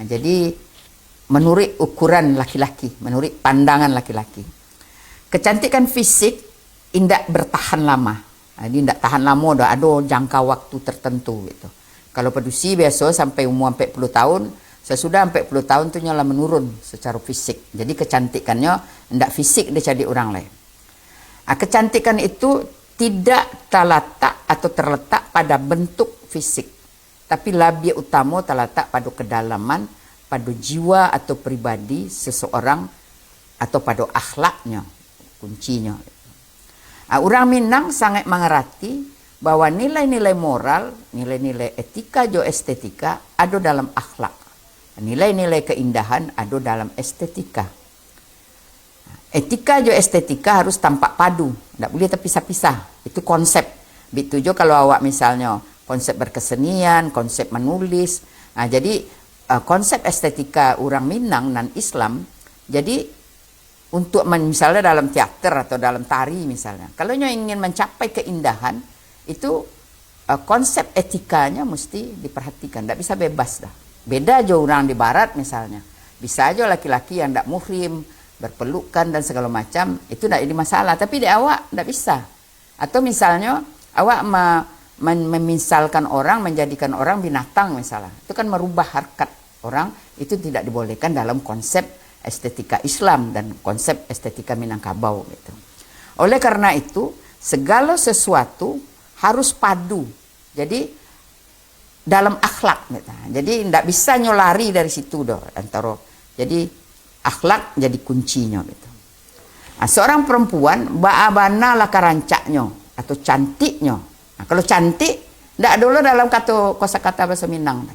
Jadi menurut ukuran laki-laki, menurut pandangan laki-laki. Kecantikan fisik tidak bertahan lama. Jadi tidak tahan lama, ada jangka waktu tertentu gitu. Kalau pedusi biasa sampai umur 40 tahun, sesudah 40 tahun itu nyala menurun secara fisik. Jadi kecantikannya tidak fisik dia jadi orang lain. Kecantikan itu tidak terletak atau terletak pada bentuk fisik, tapi lebih utama terletak pada kedalaman, pada jiwa atau pribadi seseorang atau pada akhlaknya, kuncinya. Orang Minang sangat mengerti bahwa nilai-nilai moral, nilai-nilai etika jo estetika ada dalam akhlak. Nilai-nilai keindahan ada dalam estetika. Etika jo estetika harus tampak padu, tidak boleh terpisah-pisah. Itu konsep. Begitu juga kalau awak misalnya konsep berkesenian, konsep menulis. Jadi konsep estetika orang Minang dan Islam. Jadi untuk misalnya dalam teater atau dalam tari misalnya, kalau ingin mencapai keindahan, itu konsep etikanya mesti diperhatikan, tidak bisa bebas dah. Beda aja orang di barat misalnya, bisa aja laki-laki yang tidak muhrim, berpelukan dan segala macam, itu tidak jadi masalah, tapi di awak tidak bisa. Atau misalnya awak memisalkan orang, menjadikan orang binatang misalnya, itu kan merubah harkat orang, itu tidak dibolehkan dalam konsep estetika Islam dan konsep estetika Minangkabau gitu. Oleh karena itu segala sesuatu harus padu. Jadi dalam akhlak gitu. Jadi tidak bisa nyolari dari situ doh antara. Jadi akhlak jadi kuncinya gitu. Seorang perempuan baabana lah karancaknya atau cantiknya. Kalau cantik tidak dulu dalam kosakata bahasa Minang.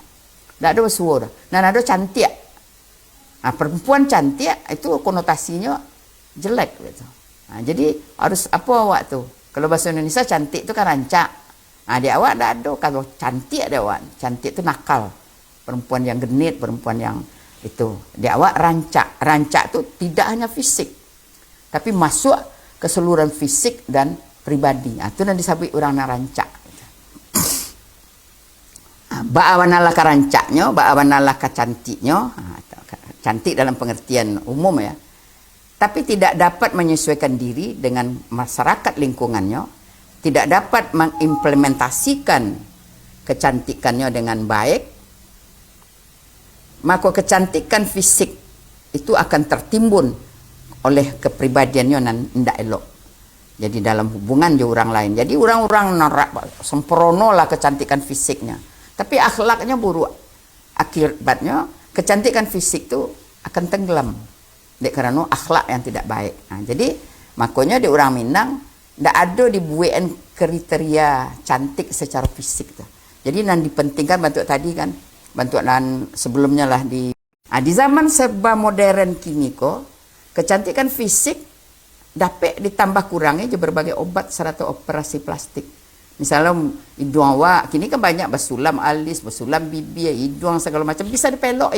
Tidak ada suara. Nah ada cantik. Perempuan cantik itu konotasinya jelek gitu. Jadi harus apa awak tuh? Kalau bahasa Indonesia cantik itu kan rancak. Di awak tidak ada. Kalau cantik ada awak. Cantik itu nakal. Perempuan yang genit, perempuan yang itu. Di awak rancak. Rancak itu tidak hanya fisik, tapi masuk keseluruhan fisik dan pribadi. Itu yang disebut orang rancak. Ba'awanalah karancaknya, ba'awanalah kecantiknya. Cantik dalam pengertian umum ya, tapi tidak dapat menyesuaikan diri dengan masyarakat lingkungannya, tidak dapat mengimplementasikan kecantikannya dengan baik, maka kecantikan fisik itu akan tertimbun oleh kepribadiannya dan tidak elok. Jadi dalam hubungan dengan orang lain, jadi orang-orang sempurna lah kecantikan fisiknya, tapi akhlaknya buruk. Akibatnya kecantikan fisik itu akan tenggelam karena akhlak yang tidak baik. Jadi makanya di orang Minang tidak ada dibuat kriteria cantik secara fisik tuh. Jadi yang dipentingkan bentuk tadi kan, bentuk dan sebelumnya lah di zaman serba modern kini kok kecantikan fisik dapat ditambah kurangi aja berbagai obat serta operasi plastik. Misalnya hidung awak, kini kan banyak bersulam alis, bersulam bibir, hidung segala macam bisa dipelok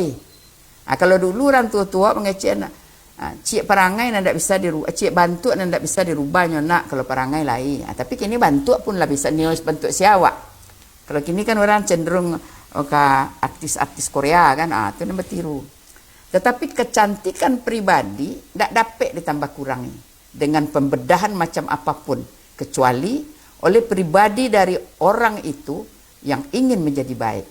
kalau dulu orang tua-tua mengecek cik perangai nak bisa dirubah, cik bantu nak bisa dirubahnya nak kalau perangai lain. Tapi kini bantu pun lah bisa nius bentuk siawak. Kalau kini kan orang cenderung ke artis-artis Korea kan, itu nak bertiru. Tetapi kecantikan pribadi tidak dapat ditambah kurangi dengan pembedahan macam apapun, kecuali oleh pribadi dari orang itu yang ingin menjadi baik.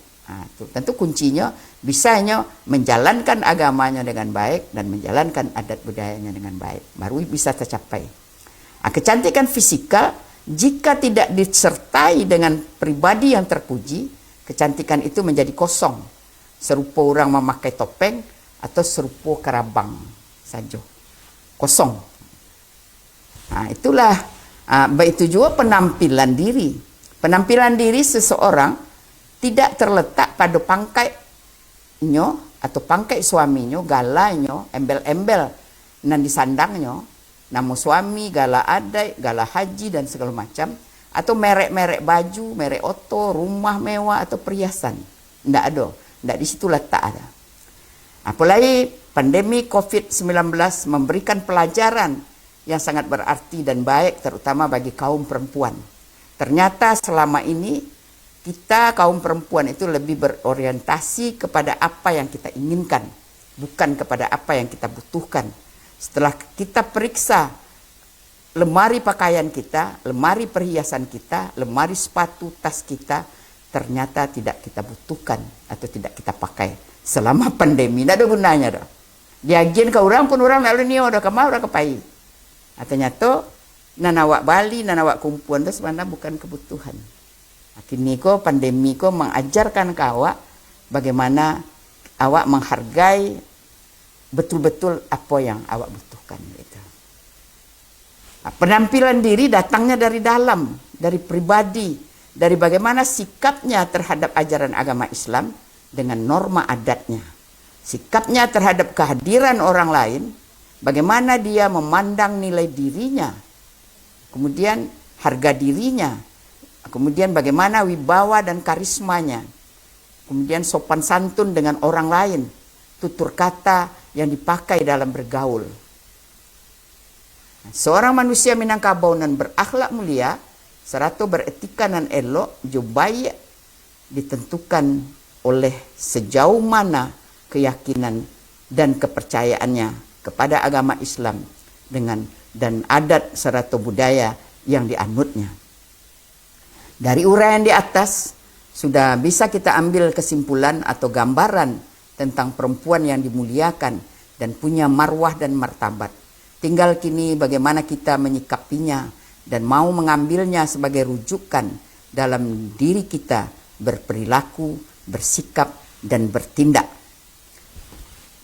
Tentu kuncinya bisanya menjalankan agamanya dengan baik dan menjalankan adat budayanya dengan baik, baru bisa tercapai. Kecantikan fisikal jika tidak disertai dengan pribadi yang terpuji, kecantikan itu menjadi kosong, serupa orang memakai topeng atau serupa kerabang saja, kosong. Itulah begitu juga penampilan diri. Penampilan diri seseorang tidak terletak pada pangkainya atau pangkai suaminya, galanya, embel-embel dan disandangnya, nama suami, gala adai, gala haji dan segala macam, atau merek-merek baju, merek oto, rumah mewah atau perhiasan. Tidak ada, tidak di situ letak ada. Apalagi pandemi COVID-19 memberikan pelajaran yang sangat berarti dan baik terutama bagi kaum perempuan. Ternyata selama ini kita kaum perempuan itu lebih berorientasi kepada apa yang kita inginkan, bukan kepada apa yang kita butuhkan. Setelah kita periksa lemari pakaian kita, lemari perhiasan kita, lemari sepatu, tas kita, ternyata tidak kita butuhkan atau tidak kita pakai selama pandemi. Tidak ada gunanya dah. Diagen ke orang pun orang lalu ni udah kemau udah kepai. Ternyata nanawak Bali, nanawak kumpuan itu sebenarnya bukan kebutuhan. Kini ko pandemi ko mengajarkan ke awak bagaimana awak menghargai betul-betul apa yang awak butuhkan. Gitu. Penampilan diri datangnya dari dalam, dari pribadi, dari bagaimana sikapnya terhadap ajaran agama Islam dengan norma adatnya. Sikapnya terhadap kehadiran orang lain, bagaimana dia memandang nilai dirinya, kemudian harga dirinya, kemudian bagaimana wibawa dan karismanya, kemudian sopan santun dengan orang lain, tutur kata yang dipakai dalam bergaul. Seorang manusia Minangkabau nan berakhlak mulia, serta beretika nan elok, baik ditentukan oleh sejauh mana keyakinan dan kepercayaannya kepada agama Islam dan adat serta budaya yang dianutnya. Dari uraian di atas sudah bisa kita ambil kesimpulan atau gambaran tentang perempuan yang dimuliakan dan punya marwah dan martabat. Tinggal kini bagaimana kita menyikapinya dan mau mengambilnya sebagai rujukan dalam diri kita berperilaku, bersikap, dan bertindak.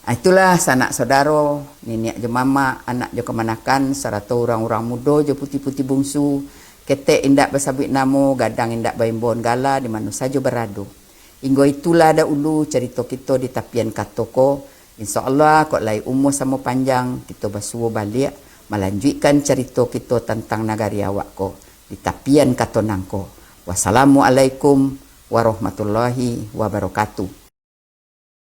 Itulah sanak saudara, nenek jemama, anak jo kemanakan, serta orang-orang muda jo putih-putih bungsu, ketek indak bersabit namo, gadang indak baimbon gala, di mana saja beradu. Hingga itulah ada ulu cerita kita di tapian katoko. InsyaAllah kok lai umur sama panjang, kita basuh balik, melanjutkan cerita kita tentang nagari awak ko di tapian katonangko. Wassalamualaikum warahmatullahi wabarakatuh.